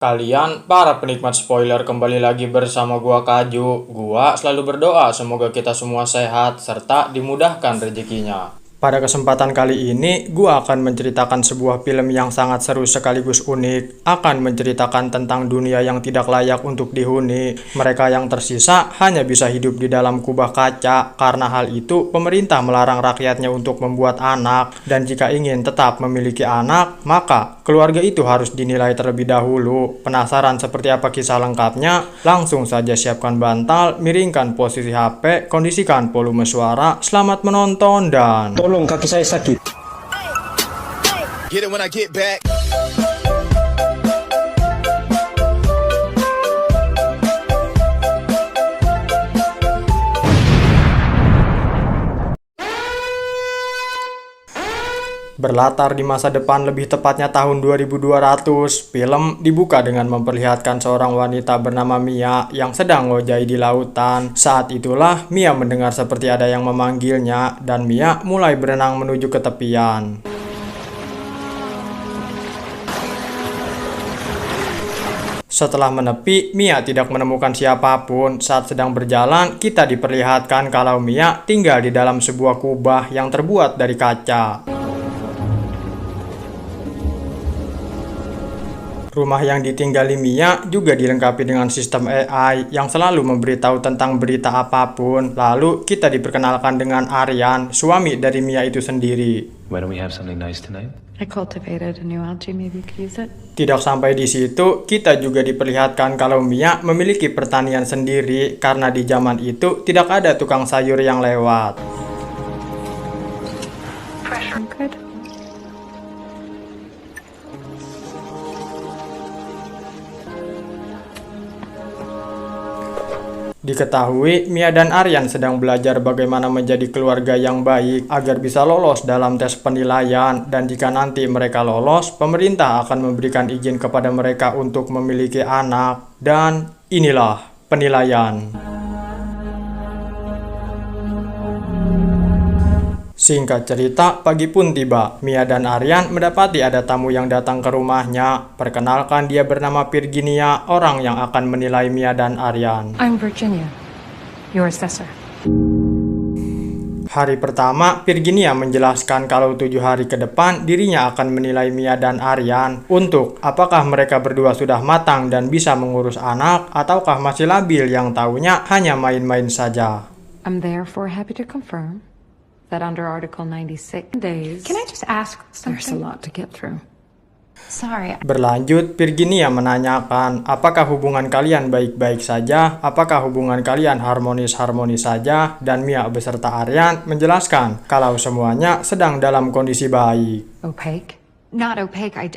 Kalian para penikmat spoiler kembali lagi bersama gua Kaju. Gua selalu berdoa semoga kita semua sehat serta dimudahkan rezekinya. Pada kesempatan kali ini, gua akan menceritakan sebuah film yang sangat seru sekaligus unik. Akan menceritakan tentang dunia yang tidak layak untuk dihuni. Mereka yang tersisa hanya bisa hidup di dalam kubah kaca. Karena hal itu, pemerintah melarang rakyatnya untuk membuat anak. Dan jika ingin tetap memiliki anak, maka keluarga itu harus dinilai terlebih dahulu. Penasaran seperti apa kisah lengkapnya? Langsung saja siapkan bantal, miringkan posisi HP, kondisikan volume suara. Selamat menonton dan... Tolong, kaki saya sakit. Get it when I get back. Berlatar di masa depan, lebih tepatnya tahun 2200, film dibuka dengan memperlihatkan seorang wanita bernama Mia yang sedang ngojai di lautan. Saat itulah Mia mendengar seperti ada yang memanggilnya dan Mia mulai berenang menuju ke tepian. Setelah menepi, Mia tidak menemukan siapapun. Saat sedang berjalan, kita diperlihatkan kalau Mia tinggal di dalam sebuah kubah yang terbuat dari kaca. Rumah yang ditinggali Mia juga dilengkapi dengan sistem AI yang selalu memberitahu tentang berita apapun. Lalu kita diperkenalkan dengan Aryan, suami dari Mia itu sendiri. Why don't we have something nice tonight? I cultivated a new algae, maybe you could use it. Tidak sampai di situ, kita juga diperlihatkan kalau Mia memiliki pertanian sendiri karena di zaman itu tidak ada tukang sayur yang lewat. Good. Diketahui, Mia dan Aryan sedang belajar bagaimana menjadi keluarga yang baik agar bisa lolos dalam tes penilaian, dan jika nanti mereka lolos, pemerintah akan memberikan izin kepada mereka untuk memiliki anak. Dan inilah penilaian. Singkat cerita, pagi pun tiba. Mia dan Aryan mendapati ada tamu yang datang ke rumahnya. Perkenalkan, dia bernama Virginia, orang yang akan menilai Mia dan Aryan. I'm Virginia, your assessor. Hari pertama, Virginia menjelaskan kalau 7 hari ke depan dirinya akan menilai Mia dan Aryan untuk apakah mereka berdua sudah matang dan bisa mengurus anak ataukah masih labil yang taunya hanya main-main saja. I'm therefore happy to confirm that under Article 96 days... Can I just ask something? There's a lot to get through. Sorry. Berlanjut, Virginia menanyakan apakah hubungan kalian baik-baik saja, apakah hubungan kalian harmonis-harmonis saja, dan Mia beserta Aryan menjelaskan kalau semuanya sedang dalam kondisi baik. Opaque? Not opaque, I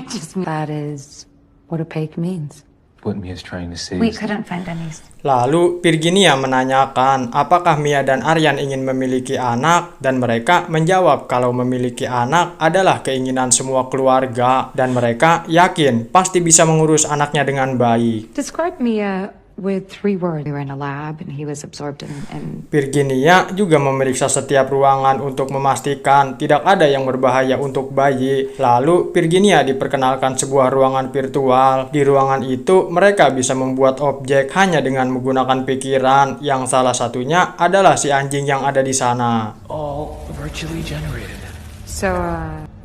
just... That is what opaque means. What Mia's trying to say We is couldn't find any... Lalu Virginia menanyakan apakah Mia dan Aryan ingin memiliki anak, dan mereka menjawab kalau memiliki anak adalah keinginan semua keluarga dan mereka yakin pasti bisa mengurus anaknya dengan baik. Describe Mia with 3 words. We were in a lab and he was absorbed in... Virginia juga memeriksa setiap ruangan untuk memastikan tidak ada yang berbahaya untuk bayi. Lalu Virginia diperkenalkan sebuah ruangan virtual. Di ruangan itu mereka bisa membuat objek hanya dengan menggunakan pikiran, yang salah satunya adalah si anjing yang ada di sana. all virtually generated. So,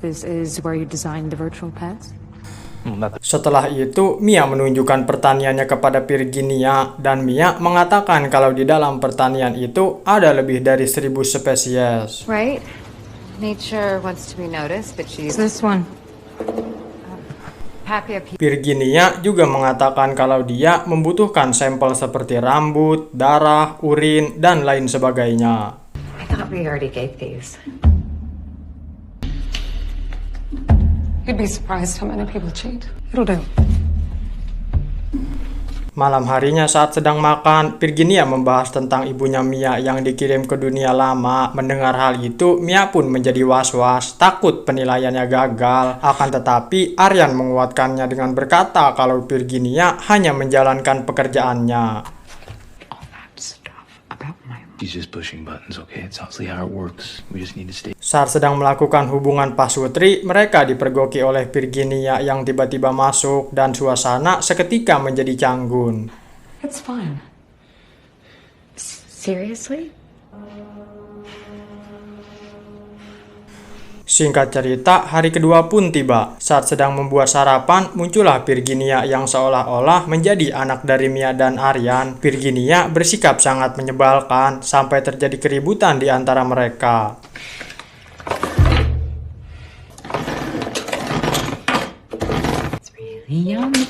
this is where you designed the virtual pets? Setelah itu, Mia menunjukkan pertaniannya kepada Virginia, dan Mia mengatakan kalau di dalam pertanian itu ada lebih dari 1000 spesies. Right? Nature wants to be noticed, but she's This one. happy. Virginia juga mengatakan kalau dia membutuhkan sampel seperti rambut, darah, urin, dan lain sebagainya. I thought we already gave these. You'd be surprised how many people cheat. It'll do. Malam harinya saat sedang makan, Virginia membahas tentang ibunya Mia yang dikirim ke dunia lama. Mendengar hal itu, Mia pun menjadi was-was, takut penilaiannya gagal. Akan tetapi, Aryan menguatkannya dengan berkata kalau Virginia hanya menjalankan pekerjaannya. All that stuff about my She's just pushing buttons, okay? It's honestly how it works. We just need to stay. Saat sedang melakukan hubungan pasutri, mereka dipergoki oleh Virginia yang tiba-tiba masuk dan suasana seketika menjadi canggung. It's fine. Seriously? Singkat cerita, hari kedua pun tiba. Saat sedang membuat sarapan, muncullah Virginia yang seolah-olah menjadi anak dari Mia dan Aryan. Virginia bersikap sangat menyebalkan sampai terjadi keributan di antara mereka. It's really yummy.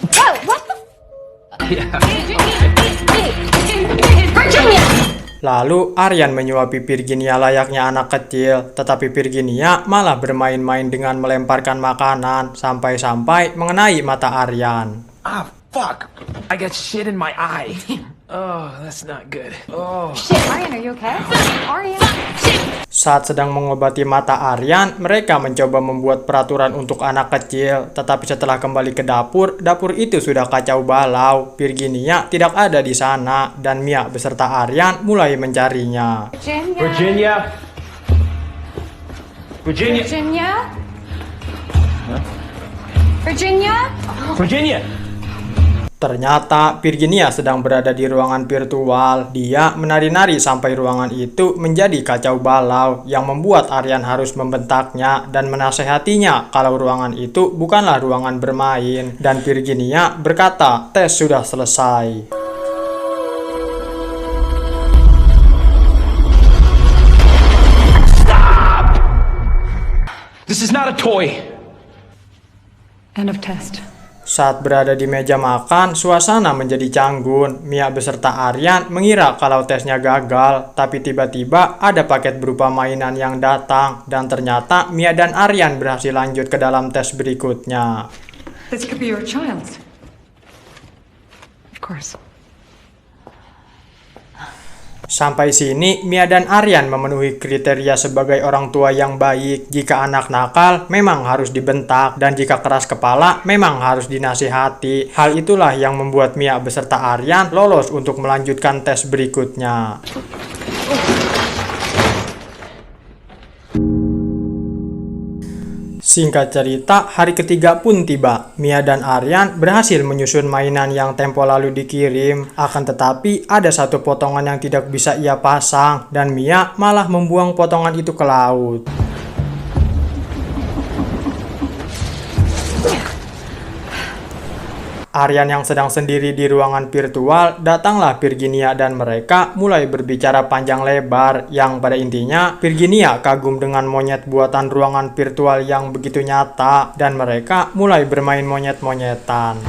Lalu Aryan menyuapi Virginia layaknya anak kecil, tetapi Virginia malah bermain-main dengan melemparkan makanan sampai-sampai mengenai mata Aryan. Ah, fuck! I got shit in my eye. Oh, that's not good. Oh. Shit, Aryan, are you okay? Aryan. Saat sedang mengobati mata Aryan, mereka mencoba membuat peraturan untuk anak kecil, tetapi setelah kembali ke dapur, dapur itu sudah kacau balau. Virginia tidak ada di sana, dan Mia beserta Aryan mulai mencarinya. Virginia! Virginia! Virginia? Virginia? Virginia! Ternyata Virginia sedang berada di ruangan virtual. Dia menari-nari sampai ruangan itu menjadi kacau balau yang membuat Aryan harus membentaknya dan menasehatinya kalau ruangan itu bukanlah ruangan bermain. Dan Virginia berkata, tes sudah selesai. This is not a toy! End of test. Saat berada di meja makan, suasana menjadi canggung. Mia beserta Aryan mengira kalau tesnya gagal, tapi tiba-tiba ada paket berupa mainan yang datang, dan ternyata Mia dan Aryan berhasil lanjut ke dalam tes berikutnya. This could be your child. Of course. Sampai sini, Mia dan Aryan memenuhi kriteria sebagai orang tua yang baik. Jika anak nakal, memang harus dibentak, dan jika keras kepala, memang harus dinasihati. Hal itulah yang membuat Mia beserta Aryan lolos untuk melanjutkan tes berikutnya. Singkat cerita, hari ketiga pun tiba. Mia dan Aryan berhasil menyusun mainan yang tempo lalu dikirim. Akan tetapi, ada satu potongan yang tidak bisa ia pasang, dan Mia malah membuang potongan itu ke laut. Aryan yang sedang sendiri di ruangan virtual, datanglah Virginia dan mereka mulai berbicara panjang lebar, yang pada intinya Virginia kagum dengan monyet buatan ruangan virtual yang begitu nyata, dan mereka mulai bermain monyet-monyetan.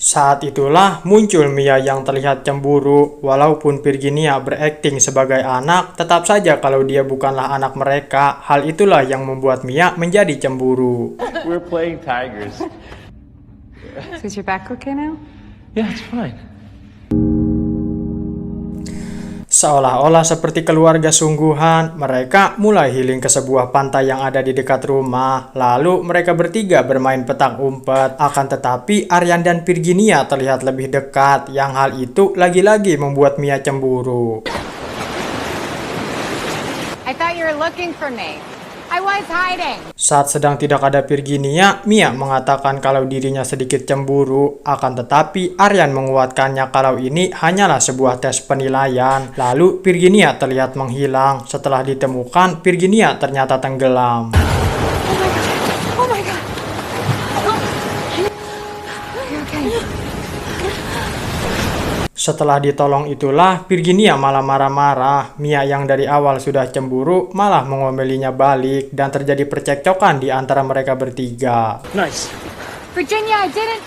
Saat itulah muncul Mia yang terlihat cemburu. Walaupun Virginia berakting sebagai anak, tetap saja kalau dia bukanlah anak mereka. Hal itulah yang membuat Mia menjadi cemburu. We're playing tigers. So is your back okay now? Yeah, it's fine. Seolah-olah seperti keluarga sungguhan, mereka mulai healing ke sebuah pantai yang ada di dekat rumah. Lalu mereka bertiga bermain petak umpet. Akan tetapi Aryan dan Virginia terlihat lebih dekat, yang hal itu lagi-lagi membuat Mia cemburu. I thought you were looking for me. I was hiding. Saat sedang tidak ada Virginia, Mia mengatakan kalau dirinya sedikit cemburu. Akan tetapi Aryan menguatkannya kalau ini hanyalah sebuah tes penilaian. Lalu Virginia terlihat menghilang. Setelah ditemukan, Virginia ternyata tenggelam. Oh my god. You're okay. Setelah ditolong itulah, Virginia malah marah-marah. Mia yang dari awal sudah cemburu malah mengomelinya balik, dan terjadi percekcokan di antara mereka bertiga. Nice. Virginia, I didn't.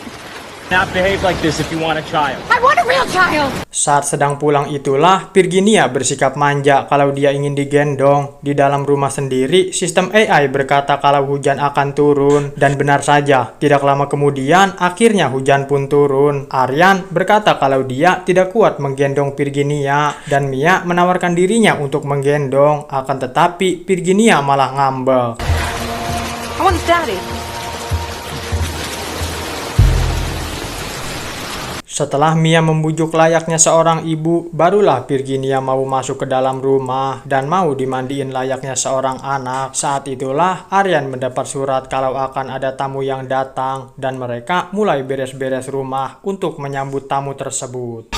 Not behave like this if you want a child. I want a real child. Saat sedang pulang itulah, Virginia bersikap manja kalau dia ingin digendong. Di dalam rumah sendiri, sistem AI berkata kalau hujan akan turun. Dan benar saja, tidak lama kemudian, akhirnya hujan pun turun. Aryan berkata kalau dia tidak kuat menggendong Virginia, dan Mia menawarkan dirinya untuk menggendong. Akan tetapi, Virginia malah ngambek. I want daddy. Setelah Mia membujuk layaknya seorang ibu, barulah Virginia mau masuk ke dalam rumah dan mau dimandiin layaknya seorang anak. Saat itulah Aryan mendapat surat kalau akan ada tamu yang datang dan mereka mulai beres-beres rumah untuk menyambut tamu tersebut.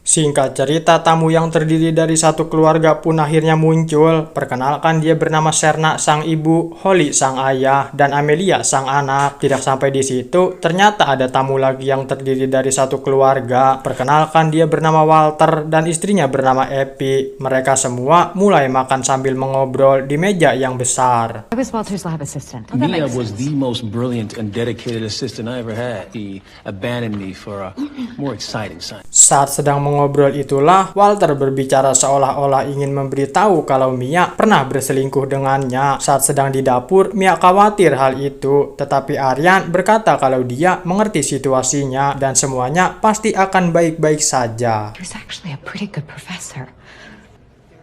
Singkat cerita, tamu yang terdiri dari satu keluarga pun akhirnya muncul. Perkenalkan, dia bernama Serna sang ibu, Holly sang ayah, dan Amelia sang anak. Tidak sampai di situ, ternyata ada tamu lagi yang terdiri dari satu keluarga. Perkenalkan, dia bernama Walter dan istrinya bernama Epi. Mereka semua mulai makan sambil mengobrol di meja yang besar. I was Walter's lab assistant. Mia was the most brilliant and dedicated assistant I ever had. He abandoned me for a more exciting science. Saat sedang mengobrol itulah Walter berbicara seolah-olah ingin memberitahu kalau Mia pernah berselingkuh dengannya. Saat sedang di dapur, Mia khawatir hal itu, tetapi Aryan berkata kalau dia mengerti situasinya dan semuanya pasti akan baik-baik saja. He was actually a pretty good professor.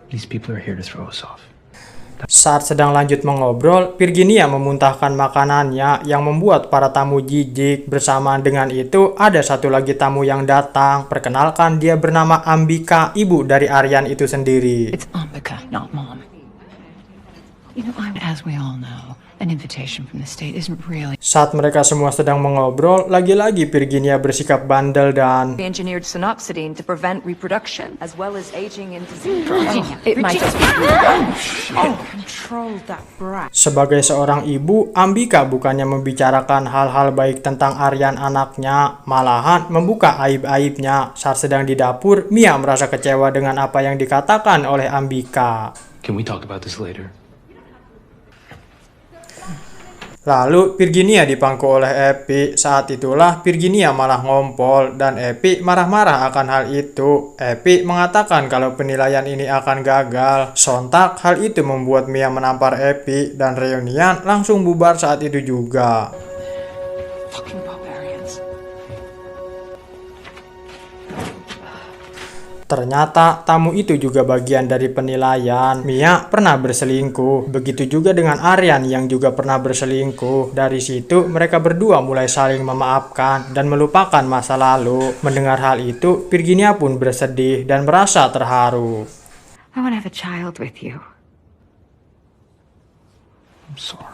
These people are here to throw us off. Saat sedang lanjut mengobrol, Virginia memuntahkan makanannya yang membuat para tamu jijik. Bersamaan dengan itu, ada satu lagi tamu yang datang. Perkenalkan, dia bernama Ambika, ibu dari Aryan itu sendiri. It's Ambika, not Mom. You know, as we all know, an invitation from the state isn't really... Saat mereka semua sedang mengobrol, lagi-lagi Virginia bersikap bandel dan... engineered synopsidine to prevent reproduction, as well as aging and disease. It might just be... Control that brat. Sebagai seorang ibu, Ambika bukannya membicarakan hal-hal baik tentang Aryan anaknya, malahan membuka aib-aibnya. Saat sedang di dapur, Mia merasa kecewa dengan apa yang dikatakan oleh Ambika. Can we talk about this later? Lalu Virginia dipangku oleh Epi. Saat itulah Virginia malah ngompol dan Epi marah-marah akan hal itu. Epi mengatakan kalau penilaian ini akan gagal. Sontak hal itu membuat Mia menampar Epi dan reunian langsung bubar saat itu juga. Fucking barbarians. Ternyata tamu itu juga bagian dari penilaian. Mia pernah berselingkuh, begitu juga dengan Aryan yang juga pernah berselingkuh. Dari situ mereka berdua mulai saling memaafkan dan melupakan masa lalu. Mendengar hal itu, Virginia pun bersedih dan merasa terharu. I want to have a child with you. I'm sorry.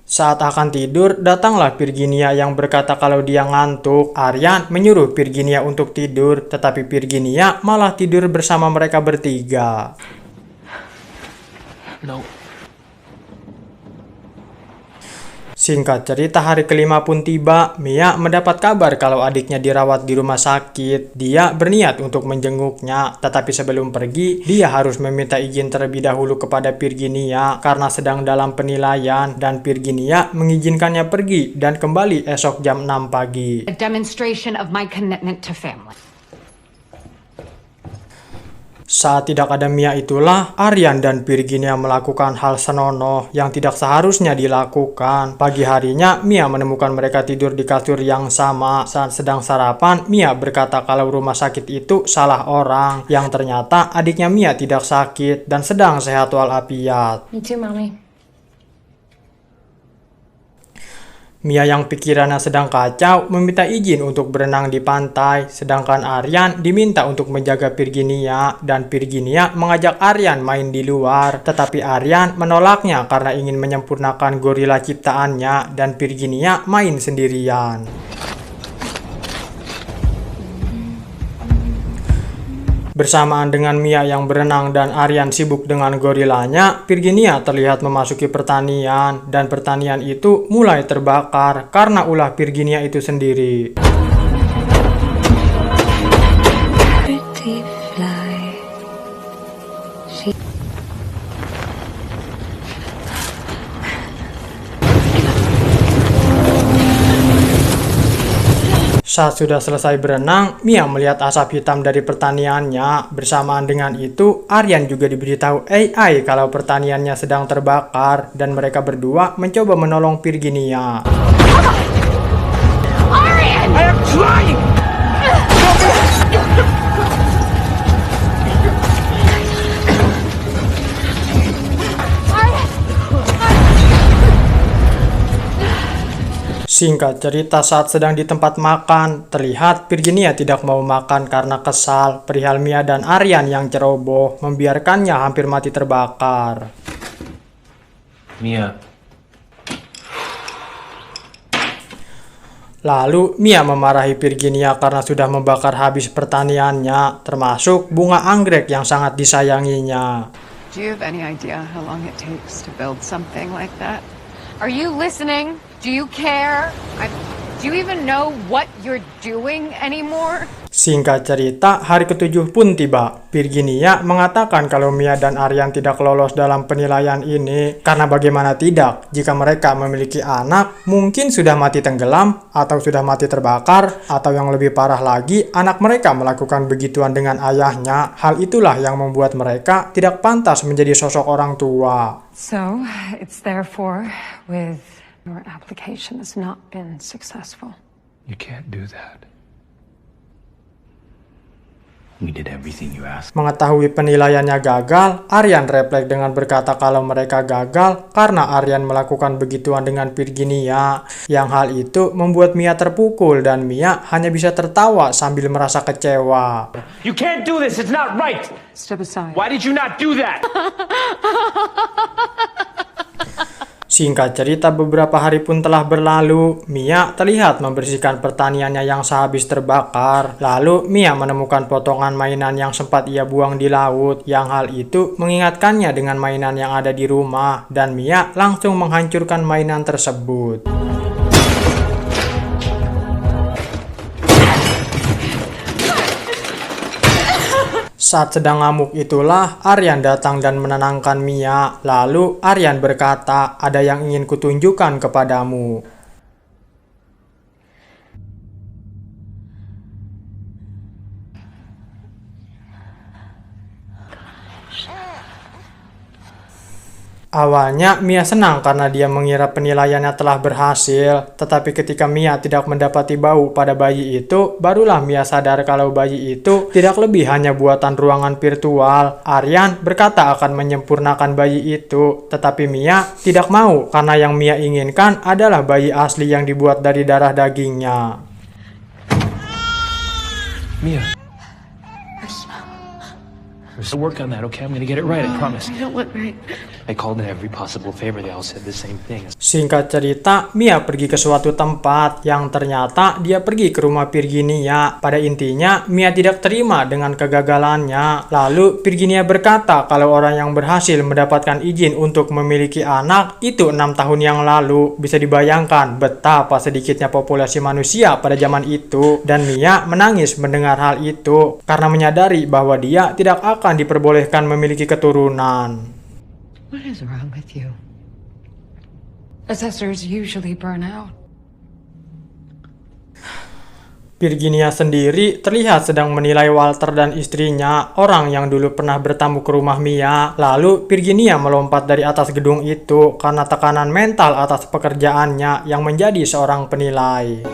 Saat akan tidur, datanglah Virginia yang berkata kalau dia ngantuk. Aryan menyuruh Virginia untuk tidur, tetapi Virginia malah tidur bersama mereka bertiga. No. Singkat cerita, hari kelima pun tiba. Mia mendapat kabar kalau adiknya dirawat di rumah sakit. Dia berniat untuk menjenguknya, tetapi sebelum pergi, dia harus meminta izin terlebih dahulu kepada Virginia karena sedang dalam penilaian, dan Virginia mengizinkannya pergi dan kembali esok jam 6 pagi. A demonstration of my commitment to family. Saat tidak ada Mia itulah Aryan dan Virginia melakukan hal senonoh yang tidak seharusnya dilakukan. Pagi harinya Mia menemukan mereka tidur di kasur yang sama. Saat sedang sarapan, Mia berkata kalau rumah sakit itu salah orang, yang ternyata adiknya Mia tidak sakit dan sedang sehat walafiat. Me too, Mommy. Mia yang pikirannya sedang kacau meminta izin untuk berenang di pantai, sedangkan Aryan diminta untuk menjaga Virginia, dan Virginia mengajak Aryan main di luar, tetapi Aryan menolaknya karena ingin menyempurnakan gorila ciptaannya dan Virginia main sendirian. Bersamaan dengan Mia yang berenang dan Aryan sibuk dengan gorilanya, Virginia terlihat memasuki pertanian, dan pertanian itu mulai terbakar karena ulah Virginia itu sendiri. Saat sudah selesai berenang, Mia melihat asap hitam dari pertaniannya. Bersamaan dengan itu, Aryan juga diberitahu AI kalau pertaniannya sedang terbakar, dan mereka berdua mencoba menolong Virginia. I am trying! Singkat cerita, saat sedang di tempat makan, terlihat Virginia tidak mau makan karena kesal perihal Mia dan Aryan yang ceroboh membiarkannya hampir mati terbakar. Mia. Lalu Mia memarahi Virginia karena sudah membakar habis pertaniannya, termasuk bunga anggrek yang sangat disayanginya. Do you have any idea how long it takes to build something like that? Are you listening? Do you care? Do you even know what you're doing anymore? Singkat cerita, hari ke-7 pun tiba. Virginia mengatakan kalau Mia dan Aryan tidak lolos dalam penilaian ini karena bagaimana tidak, jika mereka memiliki anak, mungkin sudah mati tenggelam, atau sudah mati terbakar, atau yang lebih parah lagi, anak mereka melakukan begituan dengan ayahnya. Hal itulah yang membuat mereka tidak pantas menjadi sosok orang tua. So, it's therefore with your application has not been successful. You can't do that. We did everything you asked. Mengetahui penilaiannya gagal, Aryan refleks dengan berkata kalau mereka gagal karena Aryan melakukan begituan dengan Virginia. Yang hal itu membuat Mia terpukul dan Mia hanya bisa tertawa sambil merasa kecewa. You can't do this. It's not right. Step aside. Why did you not do that? Singkat cerita, beberapa hari pun telah berlalu. Mia terlihat membersihkan pertaniannya yang sehabis terbakar. Lalu Mia menemukan potongan mainan yang sempat ia buang di laut. Yang hal itu mengingatkannya dengan mainan yang ada di rumah, dan Mia langsung menghancurkan mainan tersebut. Saat sedang ngamuk itulah Aryan datang dan menenangkan Mia. Lalu Aryan berkata, ada yang ingin kutunjukkan kepadamu. Awalnya Mia senang karena dia mengira penilaiannya telah berhasil, tetapi ketika Mia tidak mendapati bau pada bayi itu, barulah Mia sadar kalau bayi itu tidak lebih hanya buatan ruangan virtual. Aryan berkata akan menyempurnakan bayi itu, tetapi Mia tidak mau karena yang Mia inginkan adalah bayi asli yang dibuat dari darah dagingnya. Mia. We're work on that, okay? I'm gonna get it right, I promise. I don't look right. I called in every possible favor. They all said the same thing. Singkat cerita, Mia pergi ke suatu tempat yang ternyata dia pergi ke rumah Virginia. Pada intinya, Mia tidak terima dengan kegagalannya. Lalu Virginia berkata kalau orang yang berhasil mendapatkan izin untuk memiliki anak itu 6 tahun yang lalu. Bisa dibayangkan betapa sedikitnya populasi manusia pada zaman itu. Dan Mia menangis mendengar hal itu karena menyadari bahwa dia tidak akan diperbolehkan memiliki keturunan. What is wrong with you? Assessors usually burn out. Virginia sendiri terlihat sedang menilai Walter dan istrinya, orang yang dulu pernah bertamu ke rumah Mia. Lalu Virginia melompat dari atas gedung itu karena tekanan mental atas pekerjaannya yang menjadi seorang penilai.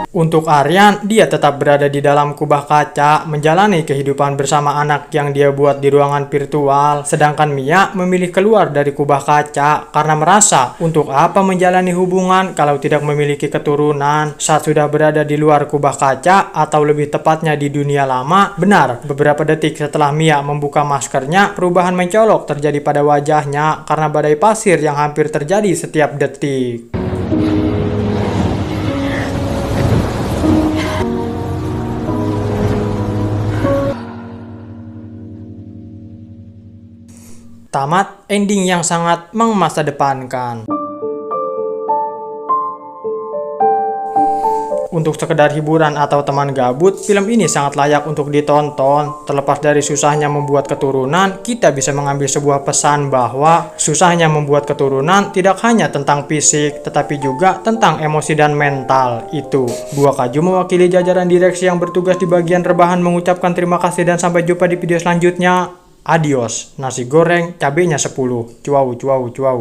Untuk Aryan, dia tetap berada di dalam kubah kaca, menjalani kehidupan bersama anak yang dia buat di ruangan virtual. Sedangkan Mia memilih keluar dari kubah kaca karena merasa untuk apa menjalani hubungan kalau tidak memiliki keturunan. Saat sudah berada di luar kubah kaca, atau lebih tepatnya di dunia lama, benar, beberapa detik setelah Mia membuka maskernya, perubahan mencolok terjadi pada wajahnya karena badai pasir yang hampir terjadi setiap detik. Tamat ending yang sangat memasadepankan. Untuk sekedar hiburan atau teman gabut, film ini sangat layak untuk ditonton. Terlepas dari susahnya membuat keturunan, kita bisa mengambil sebuah pesan bahwa susahnya membuat keturunan tidak hanya tentang fisik, tetapi juga tentang emosi dan mental. Itu, gua Kaju mewakili jajaran direksi yang bertugas di bagian rebahan mengucapkan terima kasih dan sampai jumpa di video selanjutnya. Adios, nasi goreng cabenya 10. Cuau, cuau, cuau.